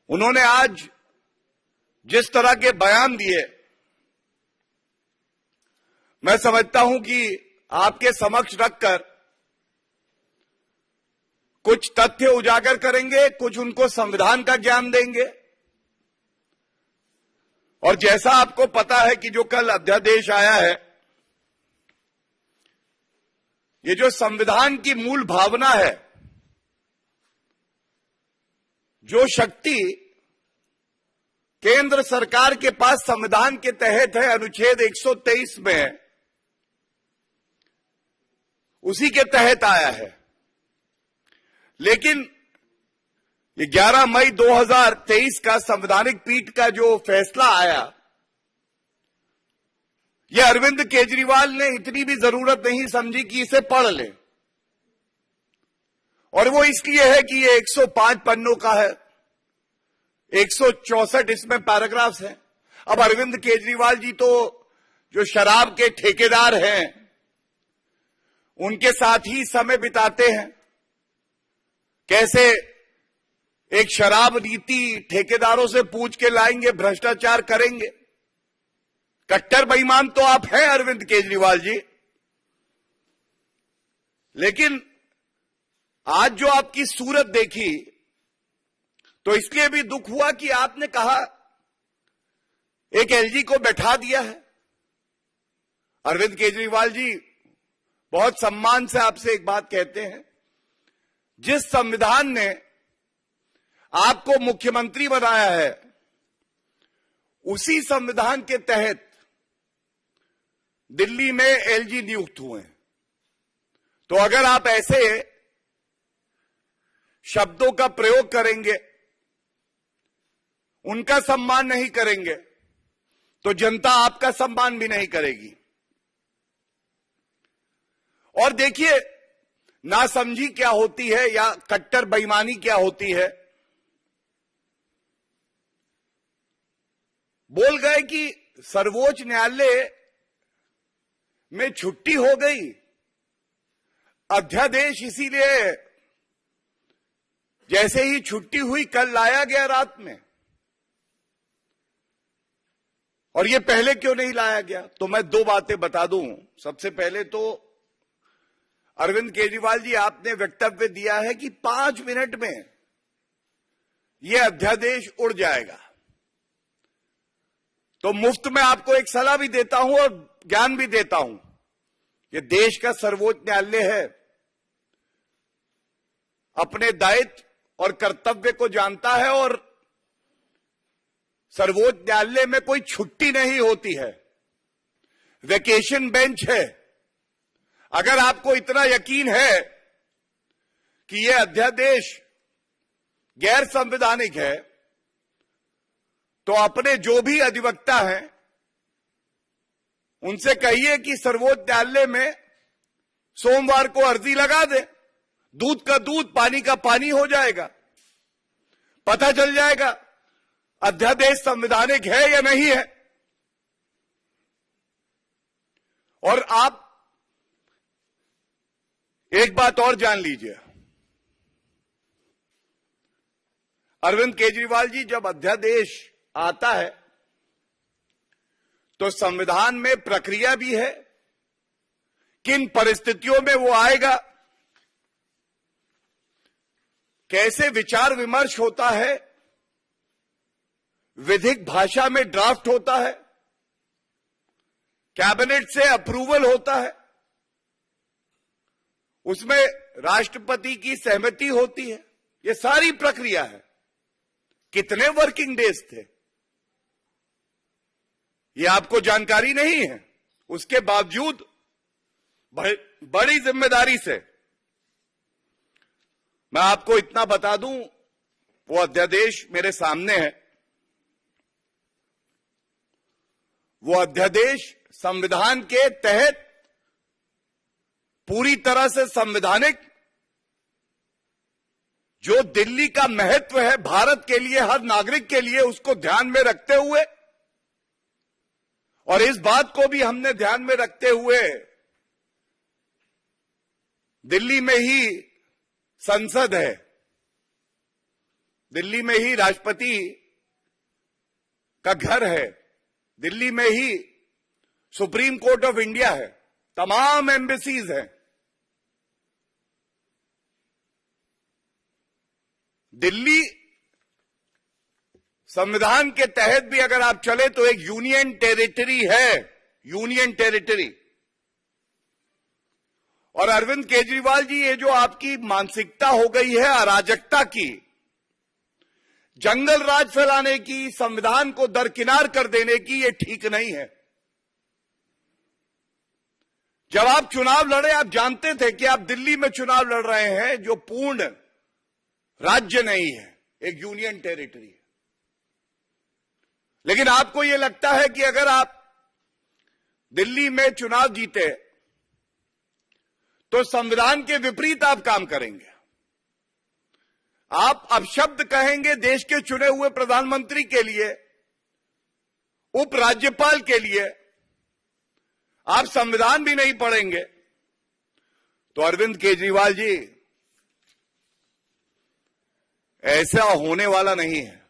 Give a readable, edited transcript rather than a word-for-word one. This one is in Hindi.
उन्होंने आज जिस तरह के बयान दिए, मैं समझता हूं कि आपके समक्ष रखकर कुछ तथ्य उजागर करेंगे, कुछ उनको संविधान का ज्ञान देंगे। और जैसा आपको पता है कि जो कल अध्यादेश आया है, ये जो संविधान की मूल भावना है, जो शक्ति केंद्र सरकार के पास संविधान के तहत है, अनुच्छेद 123 में, उसी के तहत आया है। लेकिन ये 11 मई 2023 का संवैधानिक पीठ का जो फैसला आया, ये अरविंद केजरीवाल ने इतनी भी जरूरत नहीं समझी कि इसे पढ़ ले। और वो इसलिए है कि ये 105 पन्नों का है, 164 इसमें पैराग्राफ्स हैं। अब अरविंद केजरीवाल जी तो जो शराब के ठेकेदार हैं, उनके साथ ही समय बिताते हैं। कैसे एक शराब नीति ठेकेदारों से पूछ के लाएंगे, भ्रष्टाचार करेंगे। कट्टर बेईमान तो आप हैं अरविंद केजरीवाल जी। लेकिन आज जो आपकी सूरत देखी, तो इसलिए भी दुख हुआ कि आपने कहा एक एलजी को बैठा दिया है। अरविंद केजरीवाल जी, बहुत सम्मान से आपसे एक बात कहते हैं, जिस संविधान ने आपको मुख्यमंत्री बनाया है, उसी संविधान के तहत दिल्ली में एलजी नियुक्त हुए हैं। तो अगर आप ऐसे शब्दों का प्रयोग करेंगे, उनका सम्मान नहीं करेंगे, तो जनता आपका सम्मान भी नहीं करेगी। और देखिए, नासमझी क्या होती है या कट्टर बेईमानी क्या होती है। बोल गए कि सर्वोच्च न्यायालय में छुट्टी हो गई, अध्यादेश इसीलिए जैसे ही छुट्टी हुई कल लाया गया रात में, और ये पहले क्यों नहीं लाया गया। तो मैं दो बातें बता दूं। सबसे पहले तो अरविंद केजरीवाल जी, आपने वक्तव्य दिया है कि 5 मिनट में यह अध्यादेश उड़ जाएगा। तो मुफ्त में आपको एक सलाह भी देता हूं और ज्ञान भी देता हूं। ये देश का सर्वोच्च न्यायालय है, अपने दायित्व और कर्तव्य को जानता है, और सर्वोच्च न्यायालय में कोई छुट्टी नहीं होती है, वेकेशन बेंच है। अगर आपको इतना यकीन है कि यह अध्यादेश गैर संवैधानिक है, तो अपने जो भी अधिवक्ता हैं उनसे कहिए कि सर्वोच्च न्यायालय में सोमवार को अर्जी लगा दे। दूध का दूध, पानी का पानी हो जाएगा। पता चल जाएगा अध्यादेश संवैधानिक है या नहीं है। और आप एक बात और जान लीजिए, अरविंद केजरीवाल जी, जब अध्यादेश आता है तो संविधान में प्रक्रिया भी है, किन परिस्थितियों में वो आएगा, कैसे विचार विमर्श होता है, विधिक भाषा में ड्राफ्ट होता है, कैबिनेट से अप्रूवल होता है, उसमें राष्ट्रपति की सहमति होती है। ये सारी प्रक्रिया है। कितने वर्किंग डेज थे, ये आपको जानकारी नहीं है। उसके बावजूद बड़ी जिम्मेदारी से मैं आपको इतना बता दूं, वो अध्यादेश मेरे सामने है। वो अध्यादेश संविधान के तहत पूरी तरह से संवैधानिक, जो दिल्ली का महत्व है भारत के लिए, हर नागरिक के लिए, उसको ध्यान में रखते हुए, और इस बात को भी हमने ध्यान में रखते हुए दिल्ली में ही संसद है, दिल्ली में ही राष्ट्रपति का घर है, दिल्ली में ही सुप्रीम कोर्ट ऑफ इंडिया है, तमाम एम्बेसीज हैं। दिल्ली संविधान के तहत भी अगर आप चले तो एक यूनियन टेरिटरी है, यूनियन टेरिटरी। और अरविंद केजरीवाल जी, ये जो आपकी मानसिकता हो गई है अराजकता की, जंगल राज फैलाने की, संविधान को दरकिनार कर देने की, ये ठीक नहीं है। जब आप चुनाव लड़े, आप जानते थे कि आप दिल्ली में चुनाव लड़ रहे हैं जो पूर्ण राज्य नहीं है, एक यूनियन टेरिटरी है। लेकिन आपको यह लगता है कि अगर आप दिल्ली में चुनाव जीते तो संविधान के विपरीत आप काम करेंगे। आप अपशब्द कहेंगे देश के चुने हुए प्रधानमंत्री के लिए, उपराज्यपाल के लिए, आप संविधान भी नहीं पढ़ेंगे। तो अरविंद केजरीवाल जी, ऐसा होने वाला नहीं है।